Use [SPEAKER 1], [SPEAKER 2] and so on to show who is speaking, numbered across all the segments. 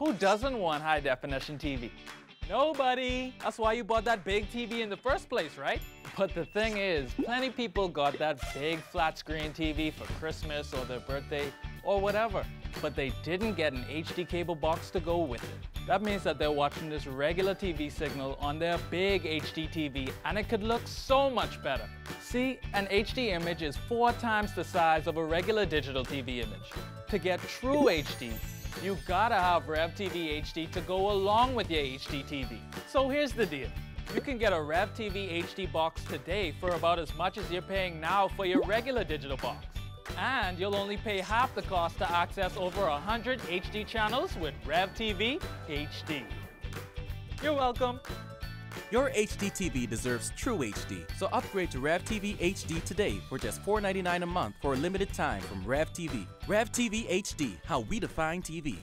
[SPEAKER 1] Who doesn't want high-definition TV? Nobody. That's why you bought that big TV in the first place, right? But the thing is, plenty of people got that big flat-screen TV for Christmas or their birthday or whatever, but they didn't get an HD cable box to go with it. That means that they're watching this regular TV signal on their big HD TV, and it could look so much better. See, an HD image is 4 times the size of a regular digital TV image. To get true HD, you gotta have RevTV HD to go along with your HD TV. So here's the deal. You can get a RevTV HD box today for about as much as you're paying now for your regular digital box. And you'll only pay half the cost to access over 100 HD channels with RevTV HD. You're welcome.
[SPEAKER 2] Your HD TV deserves true HD, so upgrade to RevTV HD today for just $4.99 a month for a limited time from RevTV. RevTV HD, how we define TV.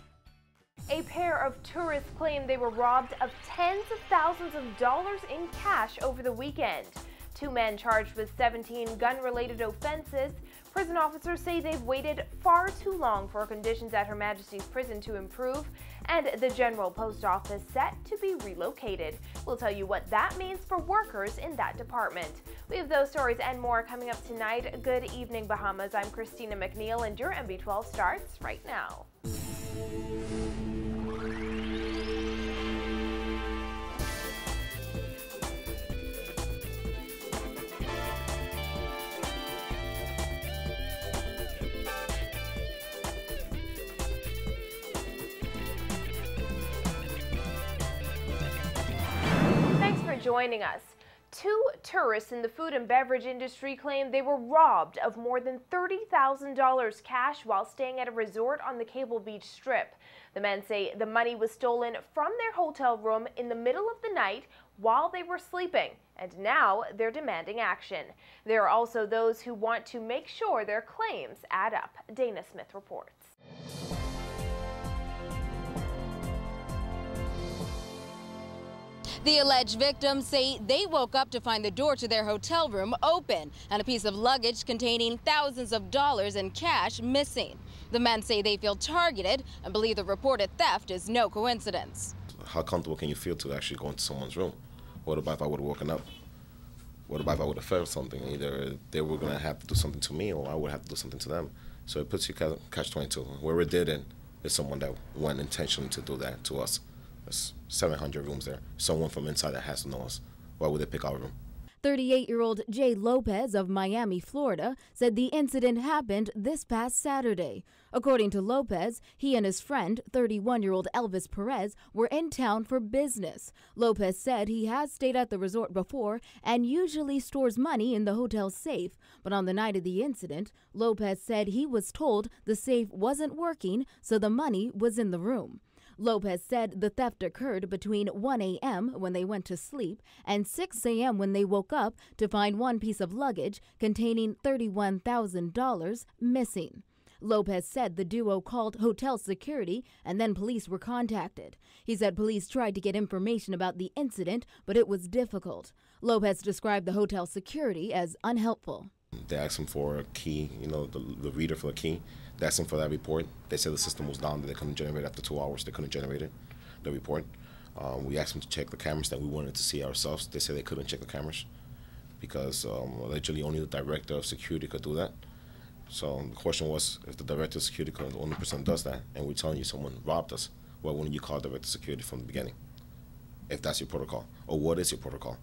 [SPEAKER 3] A pair of tourists claim they were robbed of tens of thousands of dollars in cash over the weekend. 2 men charged with 17 gun-related offenses. Prison officers say they've waited far too long for conditions at Her Majesty's Prison to improve, and the General Post Office set to be relocated. We'll tell you what that means for workers in that department. We have those stories and more coming up tonight. Good evening, Bahamas. I'm Christina McNeil, and your MB12 starts right now. Joining us. 2 tourists in the food and beverage industry claim they were robbed of more than $30,000 cash while staying at a resort on the Cable Beach Strip. The men say the money was stolen from their hotel room in the middle of the night while they were sleeping, and now they're demanding action. There are also those who want to make sure their claims add up. Dana Smith reports.
[SPEAKER 4] The alleged victims say they woke up to find the door to their hotel room open and a piece of luggage containing thousands of dollars in cash missing. The men say they feel targeted and believe the reported theft is no coincidence.
[SPEAKER 5] How comfortable can you feel to actually go into someone's room? What about if I would have woken up? What about if I would have felt something? Either they were going to have to do something to me or I would have to do something to them. So it puts you catch-22. Whoever did it is someone that went intentionally to do that to us. There's 700 rooms there. Someone from inside that has to know us. Why would they pick our room?
[SPEAKER 6] 38-year-old Jay Lopez of Miami, Florida, said the incident happened this past Saturday. According to Lopez, he and his friend, 31-year-old Elvis Perez, were in town for business. Lopez said he has stayed at the resort before and usually stores money in the hotel's safe. But on the night of the incident, Lopez said he was told the safe wasn't working, so the money was in the room. Lopez said the theft occurred between 1 a.m. when they went to sleep and 6 a.m. when they woke up to find one piece of luggage containing $31,000 missing. Lopez said the duo called hotel security and then police were contacted. He said police tried to get information about the incident, but it was difficult. Lopez described the hotel security as unhelpful.
[SPEAKER 5] They asked him for a key, the reader for the key. They asked him for that report. They said the system was down, that they couldn't generate it after 2 hours. They couldn't generate it, the report. We asked them to check the cameras that we wanted to see ourselves. They said they couldn't check the cameras because allegedly only the director of security could do that. So the question was, if the director of security, the only person does that, and we're telling you someone robbed us, why wouldn't you call director of security from the beginning, if that's your protocol? Or what is your protocol?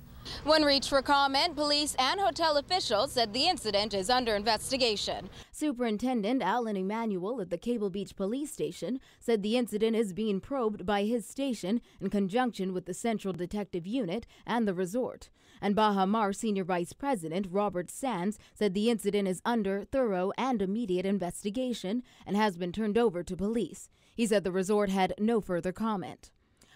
[SPEAKER 4] When reached for comment, police and hotel officials said the incident is under investigation.
[SPEAKER 6] Superintendent Alan Emanuel at the Cable Beach Police Station said the incident is being probed by his station in conjunction with the Central Detective Unit and the resort. And Baha Mar Senior Vice President Robert Sands said the incident is under thorough and immediate investigation and has been turned over to police. He said the resort had no further comment.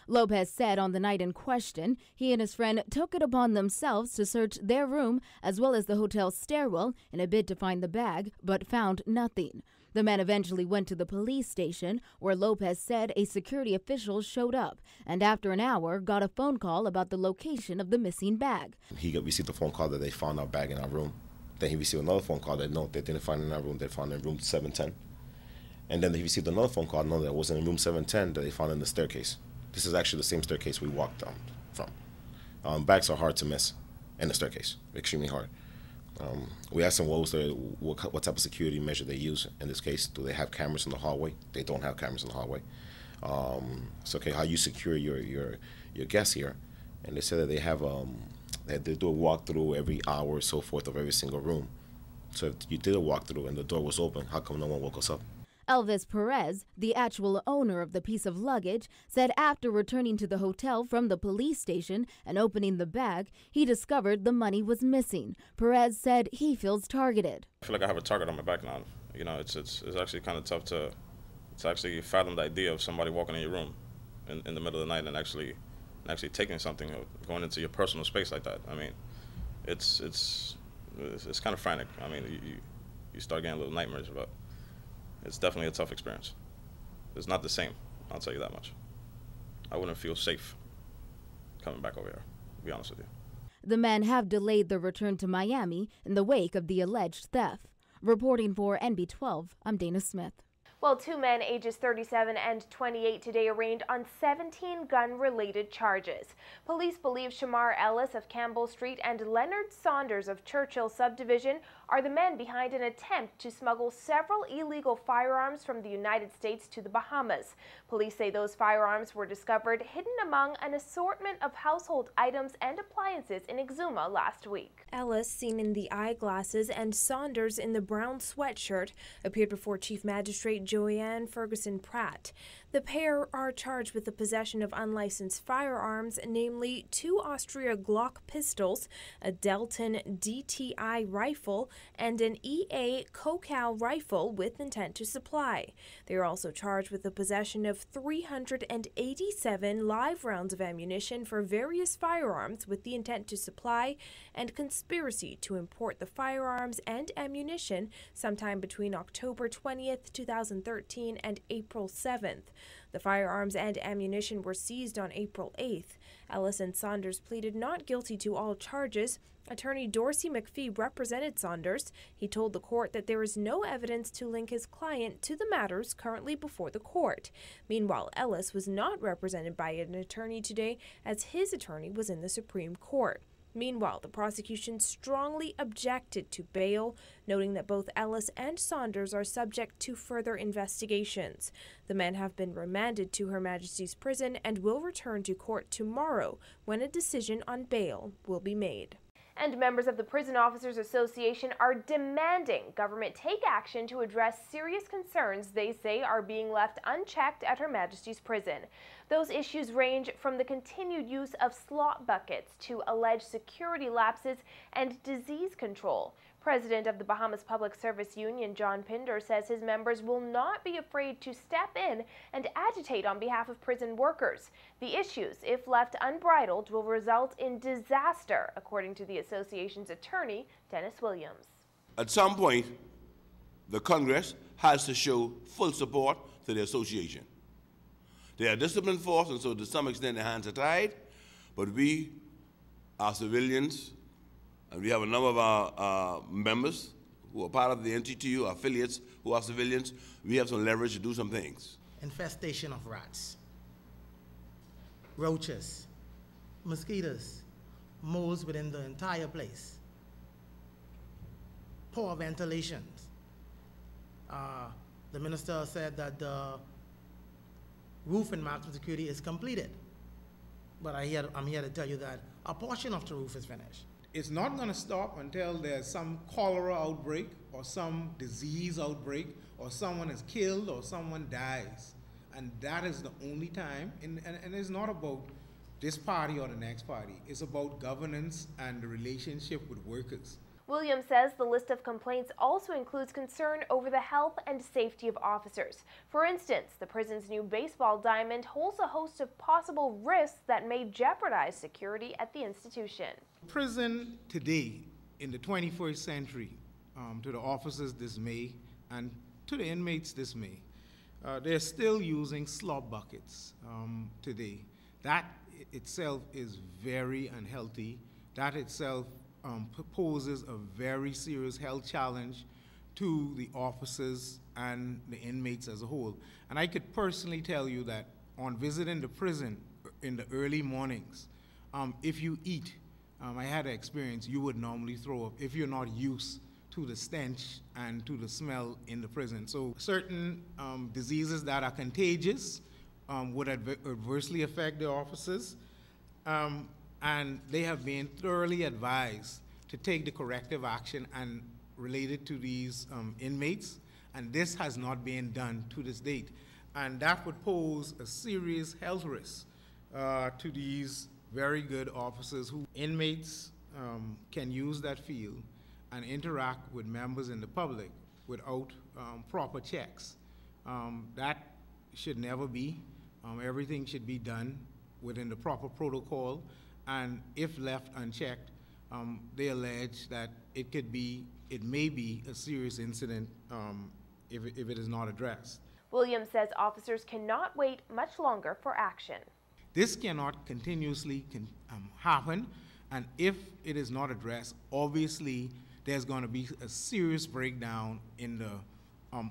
[SPEAKER 6] Lopez said on the night in question, he and his friend took it upon themselves to search their room as well as the hotel's stairwell in a bid to find the bag, but found nothing. The men eventually went to the police station, where Lopez said a security official showed up and after an hour got a phone call about the location of the missing bag. He
[SPEAKER 5] received a phone call that they found our bag in our room. Then he received another phone call that no, they didn't find it in our room, they found it in room 710. And then they received another phone call, no, that was in room 710 that they found in the staircase. This is actually the same staircase we walked from. Bags are hard to miss in the staircase, extremely hard. We asked them what type of security measure they use in this case. Do they have cameras in the hallway? They don't have cameras in the hallway. So okay, how you secure your guests here? And they said that they have that they do a walkthrough every hour or so forth of every single room. So if you did a walkthrough and the door was open, how come no one woke us up?
[SPEAKER 6] Elvis Perez, the actual owner of the piece of luggage, said after returning to the hotel from the police station and opening the bag, he discovered the money was missing. Perez said he feels targeted.
[SPEAKER 7] I feel like I have a target on my back now. You know, it's actually kind of tough to actually fathom the idea of somebody walking in your room in the middle of the night and actually taking something or going into your personal space like that. I mean, it's kind of frantic. I mean, you start getting little nightmares, but it's definitely a tough experience. It's not the same, I'll tell you that much. I wouldn't feel safe coming back over here, to be honest with you.
[SPEAKER 6] The men have delayed their return to Miami in the wake of the alleged theft. Reporting for NB12, I'm Dana Smith.
[SPEAKER 3] Well, 2 men ages 37 and 28 today arraigned on 17 gun-related charges. Police believe Shamar Ellis of Campbell Street and Leonard Saunders of Churchill Subdivision are the men behind an attempt to smuggle several illegal firearms from the United States to the Bahamas. Police say those firearms were discovered hidden among an assortment of household items and appliances in Exuma last week. Ellis, seen in the eyeglasses, and Saunders in the brown sweatshirt, appeared before Chief Magistrate Joanne Ferguson Pratt. The pair are charged with the possession of unlicensed firearms, namely 2 Austria Glock pistols, a Delton DTI rifle, and an EA Kocal rifle with intent to supply. They are also charged with the possession of 387 live rounds of ammunition for various firearms with the intent to supply, and conspiracy to import the firearms and ammunition sometime between October 20th, 2013 and April 7th. The firearms and ammunition were seized on April 8th. Ellis and Saunders pleaded not guilty to all charges. Attorney Dorsey McPhee represented Saunders. He told the court that there is no evidence to link his client to the matters currently before the court. Meanwhile, Ellis was not represented by an attorney today, as his attorney was in the Supreme Court. Meanwhile, the prosecution strongly objected to bail, noting that both Ellis and Saunders are subject to further investigations. The men have been remanded to Her Majesty's Prison and will return to court tomorrow, when a decision on bail will be made. And members of the Prison Officers Association are demanding government take action to address serious concerns they say are being left unchecked at Her Majesty's Prison. Those issues range from the continued use of slot buckets to alleged security lapses and disease control. President of the Bahamas Public Service Union, John Pinder, says his members will not be afraid to step in and agitate on behalf of prison workers. The issues, if left unbridled, will result in disaster, according to the association's attorney, Dennis Williams.
[SPEAKER 8] At some point, the Congress has to show full support to the association. They are a disciplined force, and so to some extent their hands are tied, but we are civilians, and we have a number of our members who are part of the NTTU, affiliates who are civilians. We have some leverage to do some things.
[SPEAKER 9] Infestation of rats, roaches, mosquitoes, moles within the entire place, poor ventilation. The minister said that the roof in maximum security is completed, but I'm here to tell you that a portion of the roof is finished.
[SPEAKER 10] It's not going to stop until there's some cholera outbreak or some disease outbreak or someone is killed or someone dies. And that is the only time, and it's not about this party or the next party. It's about governance and the relationship with workers.
[SPEAKER 3] Williams says the list of complaints also includes concern over the health and safety of officers. For instance, the prison's new baseball diamond holds a host of possible risks that may jeopardize security at the institution.
[SPEAKER 10] Prison today, in the 21st century, to the officers' dismay and to the inmates' dismay, they're still using slop buckets today. That itself is very unhealthy. That itself poses a very serious health challenge to the officers and the inmates as a whole. And I could personally tell you that on visiting the prison in the early mornings, if you eat, I had an experience, you would normally throw up if you're not used to the stench and to the smell in the prison. So certain diseases that are contagious would adversely affect the officers, and they have been thoroughly advised to take the corrective action and related to these inmates, and this has not been done to this date. And that would pose a serious health risk to these very good officers who inmates can use that field and interact with members in the public without proper checks. That should never be. Everything should be done within the proper protocol, and if left unchecked, they allege that it may be a serious incident if it is not addressed.
[SPEAKER 3] Williams says officers cannot wait much longer for action.
[SPEAKER 10] This cannot continuously happen, and if it is not addressed, obviously there's going to be a serious breakdown in the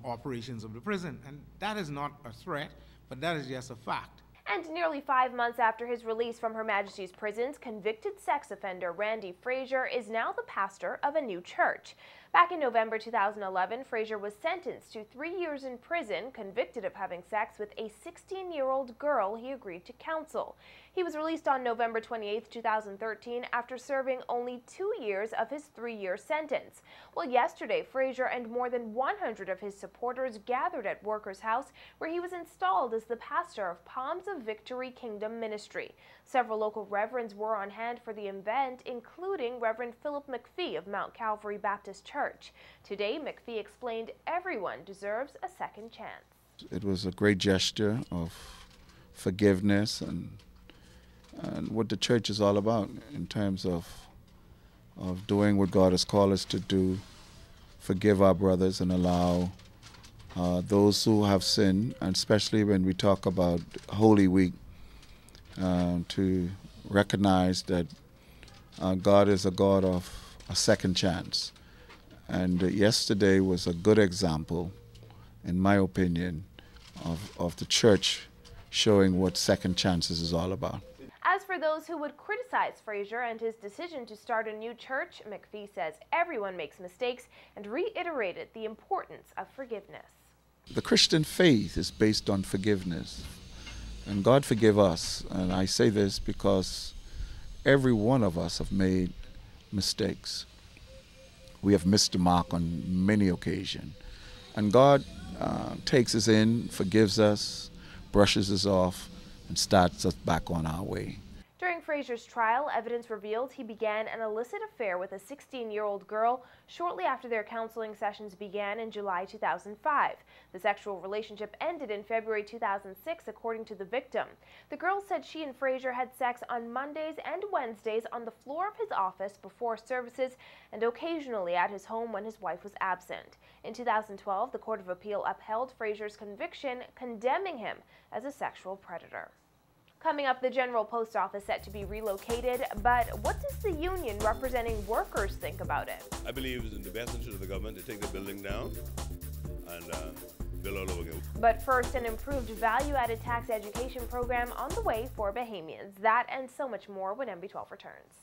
[SPEAKER 10] operations of the prison. And that is not a threat, but that is just a fact.
[SPEAKER 3] And nearly 5 months after his release from Her Majesty's prisons, convicted sex offender Randy Frazier is now the pastor of a new church. Back in November 2011, Frazier was sentenced to 3 years in prison, convicted of having sex with a 16-year-old girl he agreed to counsel. He was released on November 28, 2013, after serving only 2 years of his 3-year sentence. Well, yesterday, Frazier and more than 100 of his supporters gathered at Workers' House, where he was installed as the pastor of Palms of Victory Kingdom Ministry. Several local reverends were on hand for the event, including Reverend Philip McPhee of Mount Calvary Baptist Church. Today, McPhee explained everyone deserves a second chance.
[SPEAKER 11] It was a great gesture of forgiveness and what the church is all about in terms of doing what God has called us to do, forgive our brothers and allow those who have sinned, and especially when we talk about Holy Week, to recognize that God is a God of a second chance. And yesterday was a good example, in my opinion, of the church showing what second chances is all about.
[SPEAKER 3] As for those who would criticize Frazier and his decision to start a new church, McPhee says everyone makes mistakes and reiterated the importance of forgiveness.
[SPEAKER 11] The Christian faith is based on forgiveness, and God forgive us. And I say this because every one of us have made mistakes. We have missed the mark on many occasions. And God takes us in, forgives us, brushes us off, and starts us back on our way.
[SPEAKER 3] During Frazier's trial, evidence revealed he began an illicit affair with a 16-year-old girl shortly after their counseling sessions began in July 2005. The sexual relationship ended in February 2006, according to the victim. The girl said she and Frazier had sex on Mondays and Wednesdays on the floor of his office before services and occasionally at his home when his wife was absent. In 2012, the Court of Appeal upheld Frazier's conviction, condemning him as a sexual predator. Coming up, the General Post Office set to be relocated, but what does the union representing workers think about it?
[SPEAKER 8] I believe it's in the best interest of the government to take the building down and build all over again.
[SPEAKER 3] But first, an improved value-added tax education program on the way for Bahamians. That and so much more when MB12 returns.